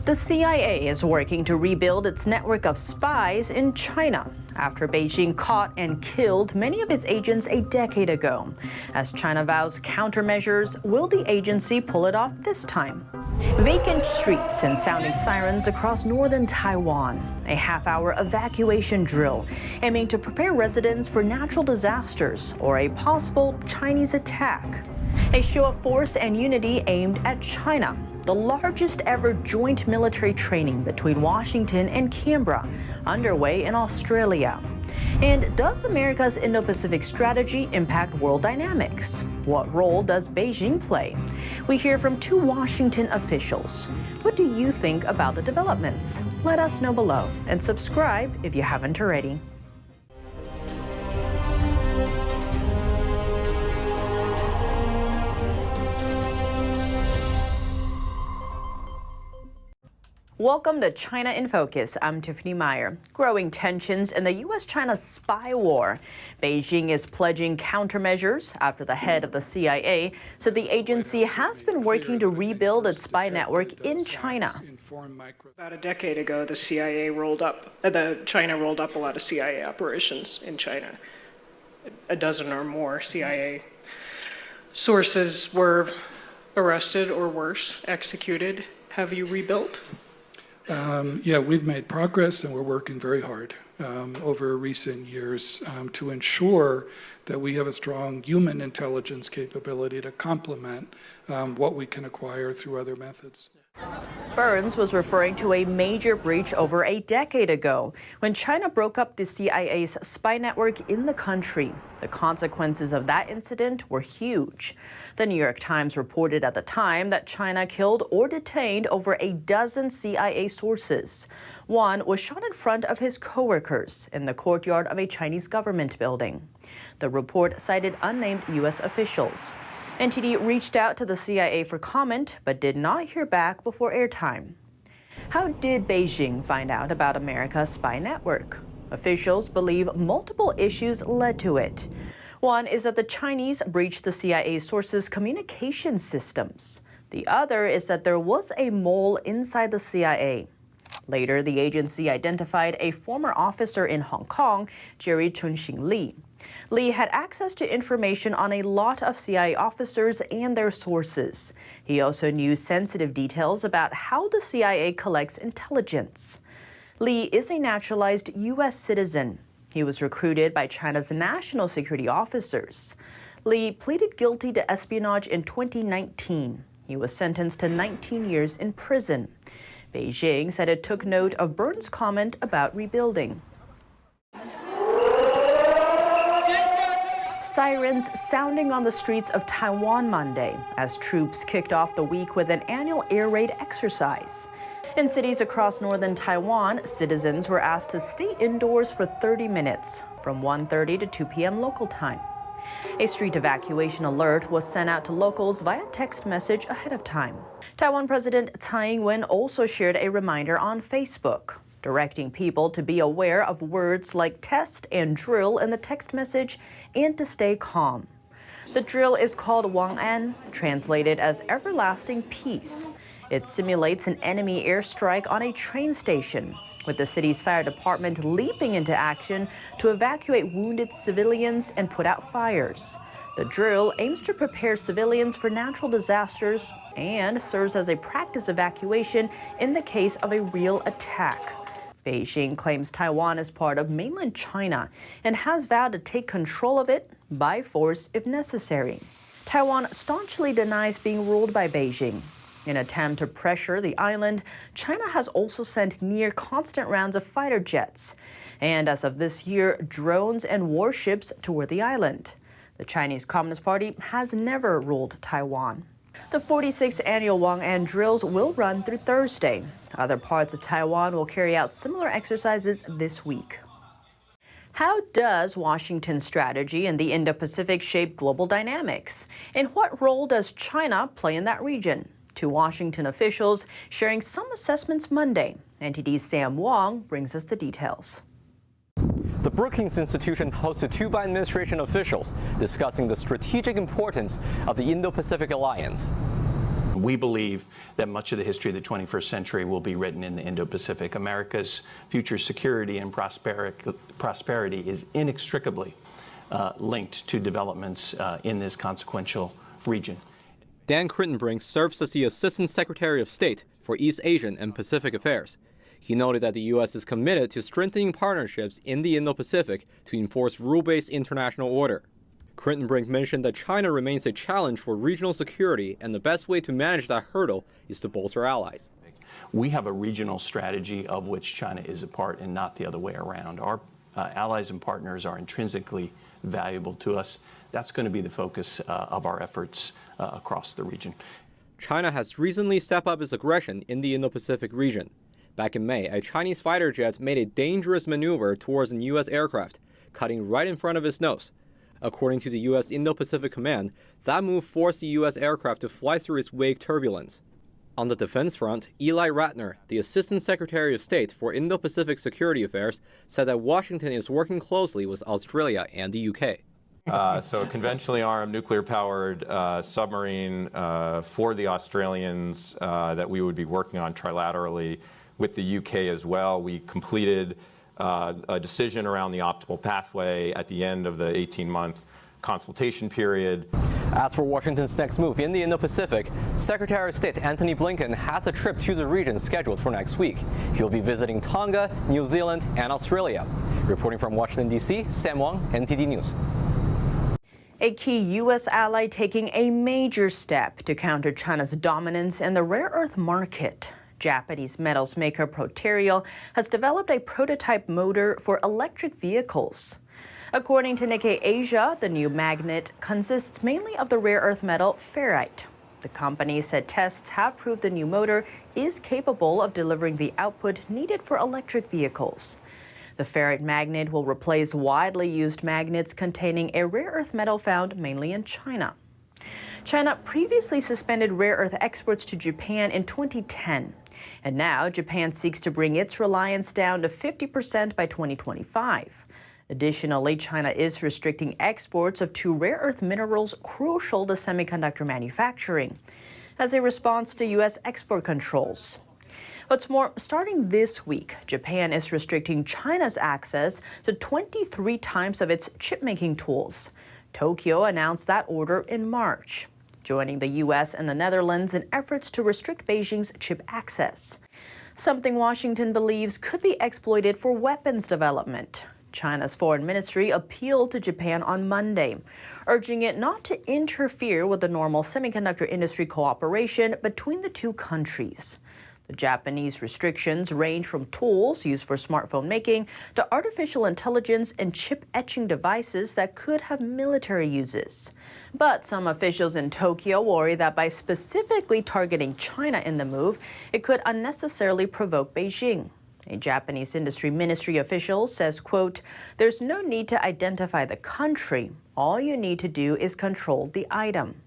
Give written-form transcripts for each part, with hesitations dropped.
The CIA is working to rebuild its network of spies in China after Beijing caught and killed many of its agents a decade ago. As China vows countermeasures, will the agency pull it off this time? Vacant streets and sounding sirens across northern Taiwan. A half-hour evacuation drill aiming to prepare residents for natural disasters or a possible Chinese attack. A show of force and unity aimed at China. The largest ever joint military training between Washington and Canberra underway in Australia. And does America's Indo-Pacific strategy impact world dynamics? What role does Beijing play? We hear from two Washington officials. What do you think about the developments? Let us know below and subscribe if you haven't already. Welcome to China in Focus. I'm Tiffany Meyer. Growing tensions in the U.S.-China spy war. Beijing is pledging countermeasures after the head of the CIA said the agency has been working to rebuild its spy network in China. About a decade ago, China rolled up a lot of CIA operations in China. A dozen or more CIA sources were arrested or worse, executed. Have you rebuilt? Yeah, we've made progress and we're working very hard over recent years to ensure that we have a strong human intelligence capability to complement what we can acquire through other methods. Burns was referring to a major breach over a decade ago when China broke up the CIA's spy network in the country. The consequences of that incident were huge. The New York Times reported at the time that China killed or detained over a dozen CIA sources. One was shot in front of his coworkers in the courtyard of a Chinese government building. The report cited unnamed U.S. officials. NTD reached out to the CIA for comment, but did not hear back before airtime. How did Beijing find out about America's spy network? Officials believe multiple issues led to it. One is that the Chinese breached the CIA sources' communication systems. The other is that there was a mole inside the CIA. Later, the agency identified a former officer in Hong Kong, Jerry Chunxing Lee. Lee had access to information on a lot of CIA officers and their sources. He also knew sensitive details about how the CIA collects intelligence. Lee is a naturalized U.S. citizen. He was recruited by China's national security officers. Lee pleaded guilty to espionage in 2019. He was sentenced to 19 years in prison. Beijing said it took note of Burns' comment about rebuilding. Sirens sounding on the streets of Taiwan Monday as troops kicked off the week with an annual air raid exercise. In cities across northern Taiwan, citizens were asked to stay indoors for 30 minutes from 1:30 to 2 p.m. local time. A street evacuation alert was sent out to locals via text message ahead of time. Taiwan President Tsai Ing-wen also shared a reminder on Facebook, directing people to be aware of words like test and drill in the text message and to stay calm. The drill is called Wang'an, translated as everlasting peace. It simulates an enemy airstrike on a train station, with the city's fire department leaping into action to evacuate wounded civilians and put out fires. The drill aims to prepare civilians for natural disasters and serves as a practice evacuation in the case of a real attack. Beijing claims Taiwan is part of mainland China and has vowed to take control of it by force if necessary. Taiwan staunchly denies being ruled by Beijing. In an attempt to pressure the island, China has also sent near constant rounds of fighter jets, and as of this year, drones and warships toward the island. The Chinese Communist Party has never ruled Taiwan. The 46th annual Wang'an drills will run through Thursday. Other parts of Taiwan will carry out similar exercises this week. How does Washington's strategy in the Indo-Pacific shape global dynamics? And what role does China play in that region? Two Washington officials sharing some assessments Monday. NTD's Sam Wong brings us the details. The Brookings Institution hosted two Biden administration officials discussing the strategic importance of the Indo-Pacific alliance. We believe that much of the history of the 21st century will be written in the Indo-Pacific. America's future security and prosperity is inextricably linked to developments in this consequential region. Dan Crittenbrink serves as the Assistant Secretary of State for East Asian and Pacific Affairs. He noted that the U.S. is committed to strengthening partnerships in the Indo-Pacific to enforce rule-based international order. Crittenbrink mentioned that China remains a challenge for regional security, and the best way to manage that hurdle is to bolster allies. We have a regional strategy of which China is a part and not the other way around. Our allies and partners are intrinsically valuable to us. That's going to be the focus of our efforts across the region. China has recently stepped up its aggression in the Indo-Pacific region. Back in May, a Chinese fighter jet made a dangerous maneuver towards an U.S. aircraft, cutting right in front of its nose. According to the U.S. Indo-Pacific Command, that move forced the U.S. aircraft to fly through its wake turbulence. On the defense front, Eli Ratner, the Assistant Secretary of State for Indo-Pacific Security Affairs, said that Washington is working closely with Australia and the UK. So a conventionally armed, nuclear-powered submarine for the Australians that we would be working on trilaterally with the UK as well. We completed a decision around the optimal pathway at the end of the 18-month consultation period. As for Washington's next move in the Indo-Pacific, Secretary of State Antony Blinken has a trip to the region scheduled for next week. He'll be visiting Tonga, New Zealand, and Australia. Reporting from Washington, D.C., Sam Wang, NTD News. A key U.S. ally taking a major step to counter China's dominance in the rare earth market. Japanese metals maker Proterial has developed a prototype motor for electric vehicles. According to Nikkei Asia, the new magnet consists mainly of the rare earth metal ferrite. The company said tests have proved the new motor is capable of delivering the output needed for electric vehicles. The ferrite magnet will replace widely used magnets containing a rare earth metal found mainly in China. China previously suspended rare earth exports to Japan in 2010. And now Japan seeks to bring its reliance down to 50% by 2025. Additionally, China is restricting exports of two rare earth minerals crucial to semiconductor manufacturing as a response to U.S. export controls. What's more, starting this week, Japan is restricting China's access to 23 types of its chip-making tools. Tokyo announced that order in March, joining the U.S. and the Netherlands in efforts to restrict Beijing's chip access, something Washington believes could be exploited for weapons development. China's foreign ministry appealed to Japan on Monday, urging it not to interfere with the normal semiconductor industry cooperation between the two countries. The Japanese restrictions range from tools used for smartphone making to artificial intelligence and chip etching devices that could have military uses. But some officials in Tokyo worry that by specifically targeting China in the move, it could unnecessarily provoke Beijing. A Japanese industry ministry official says, quote, "There's no need to identify the country. All you need to do is control the item."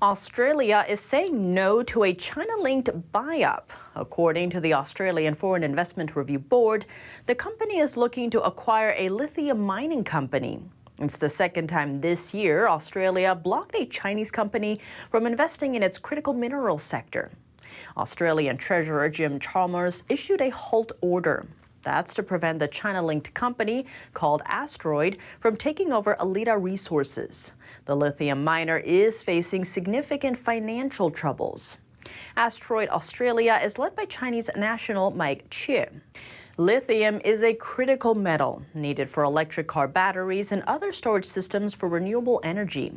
Australia is saying no to a China-linked buy-up. According to the Australian Foreign Investment Review Board, the company is looking to acquire a lithium mining company. It's the second time this year Australia blocked a Chinese company from investing in its critical minerals sector. Australian Treasurer Jim Chalmers issued a halt order. That's to prevent the China-linked company, called Asteroid, from taking over Alita Resources. The lithium miner is facing significant financial troubles. Asteroid Australia is led by Chinese national Mike Che. Lithium is a critical metal needed for electric car batteries and other storage systems for renewable energy,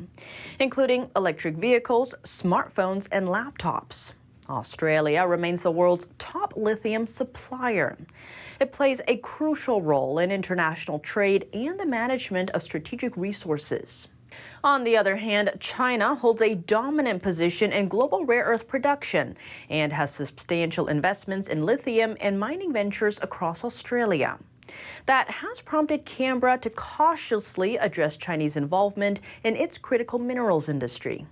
including electric vehicles, smartphones, and laptops. Australia remains the world's top lithium supplier. It plays a crucial role in international trade and the management of strategic resources. On the other hand, China holds a dominant position in global rare earth production and has substantial investments in lithium and mining ventures across Australia. That has prompted Canberra to cautiously address Chinese involvement in its critical minerals industry.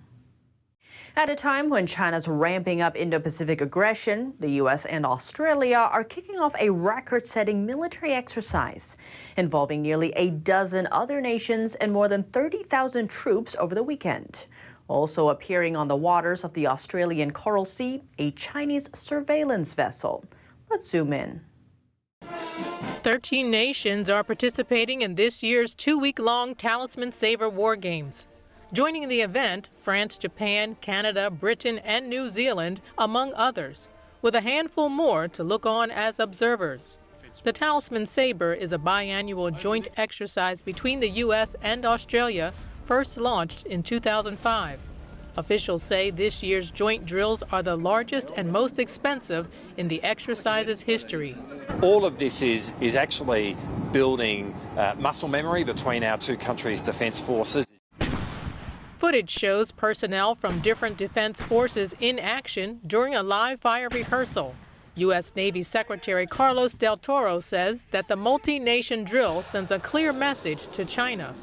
At a time when China's ramping up Indo-Pacific aggression, the U.S. and Australia are kicking off a record-setting military exercise involving nearly a dozen other nations and more than 30,000 troops over the weekend. Also appearing on the waters of the Australian Coral Sea, a Chinese surveillance vessel. Let's zoom in. 13 nations are participating in this year's 2-week-long Talisman Sabre War Games. Joining the event, France, Japan, Canada, Britain, and New Zealand, among others, with a handful more to look on as observers. The Talisman Sabre is a biannual joint exercise between the U.S. and Australia, first launched in 2005. Officials say this year's joint drills are the largest and most expensive in the exercise's history. All of this is actually building muscle memory between our two countries' defence forces. Footage shows personnel from different defense forces in action during a live fire rehearsal. U.S. Navy Secretary Carlos Del Toro says that the multi-nation drill sends a clear message to China.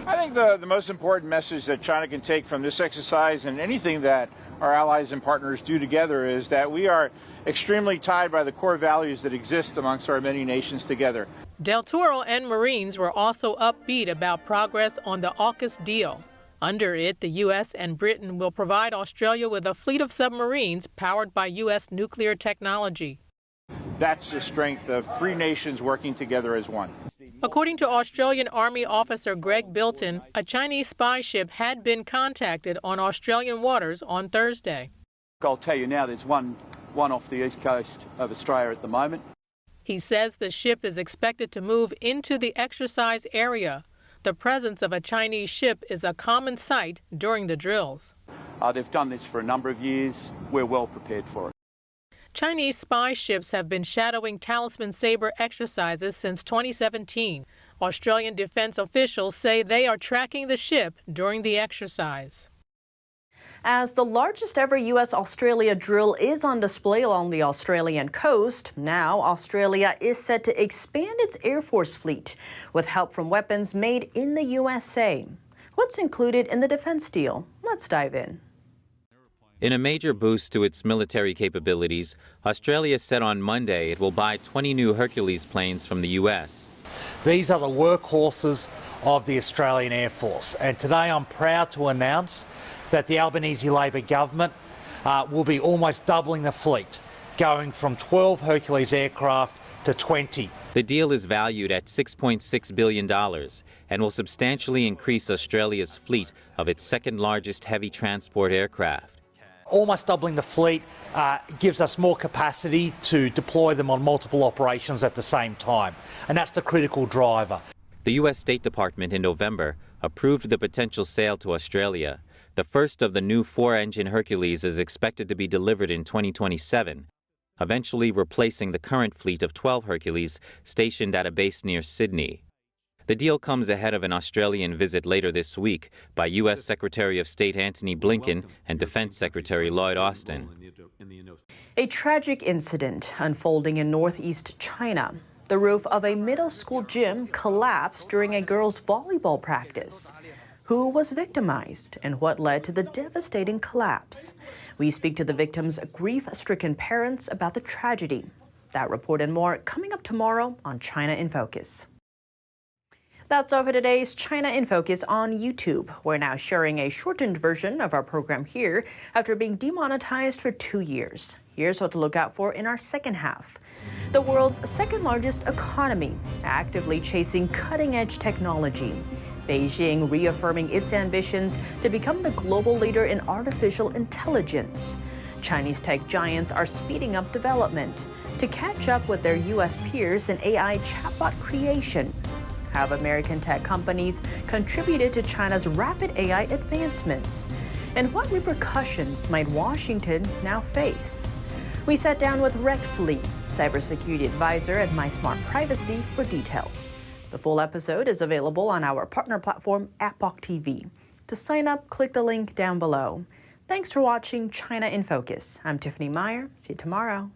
I think the most important message that China can take from this exercise and anything that our allies and partners do together is that we are extremely tied by the core values that exist amongst our many nations together. Del Toro and Marines were also upbeat about progress on the AUKUS deal. Under it, the U.S. and Britain will provide Australia with a fleet of submarines powered by U.S. nuclear technology. That's the strength of three nations working together as one. According to Australian Army officer Greg Bilton, a Chinese spy ship had been contacted on Australian waters on Thursday. I'll tell you now, there's one off the east coast of Australia at the moment. He says the ship is expected to move into the exercise area. The presence of a Chinese ship is a common sight during the drills. They've done this for a number of years. We're well prepared for it. Chinese spy ships have been shadowing Talisman Sabre exercises since 2017. Australian defense officials say they are tracking the ship during the exercise. As the largest ever U.S.-Australia drill is on display along the Australian coast, now Australia is set to expand its Air Force fleet with help from weapons made in the USA. What's included in the defense deal? Let's dive in. In a major boost to its military capabilities, Australia said on Monday it will buy 20 new Hercules planes from the U.S. These are the workhorses of the Australian Air Force, and today I'm proud to announce that the Albanese Labor government will be almost doubling the fleet, going from 12 Hercules aircraft to 20. The deal is valued at $6.6 billion and will substantially increase Australia's fleet of its second largest heavy transport aircraft. Almost doubling the fleet gives us more capacity to deploy them on multiple operations at the same time, and that's the critical driver. The U.S. State Department in November approved the potential sale to Australia. The first of the new 4-engine Hercules is expected to be delivered in 2027, eventually replacing the current fleet of 12 Hercules stationed at a base near Sydney. The deal comes ahead of an Australian visit later this week by U.S. Secretary of State Antony Blinken and Defense Secretary Lloyd Austin. A tragic incident unfolding in northeast China. The roof of a middle school gym collapsed during a girls' volleyball practice. Who was victimized and what led to the devastating collapse? We speak to the victims' grief-stricken parents about the tragedy. That report and more coming up tomorrow on China in Focus. That's all for today's China in Focus on YouTube. We're now sharing a shortened version of our program here after being demonetized for 2 years. Here's what to look out for in our second half. The world's second largest economy, actively chasing cutting-edge technology. Beijing reaffirming its ambitions to become the global leader in artificial intelligence. Chinese tech giants are speeding up development to catch up with their U.S. peers in AI chatbot creation. Have American tech companies contributed to China's rapid AI advancements? And what repercussions might Washington now face? We sat down with Rex Lee, cybersecurity advisor at MySmart Privacy, for details. The full episode is available on our partner platform, Epoch TV. To sign up, click the link down below. Thanks for watching China in Focus. I'm Tiffany Meyer. See you tomorrow.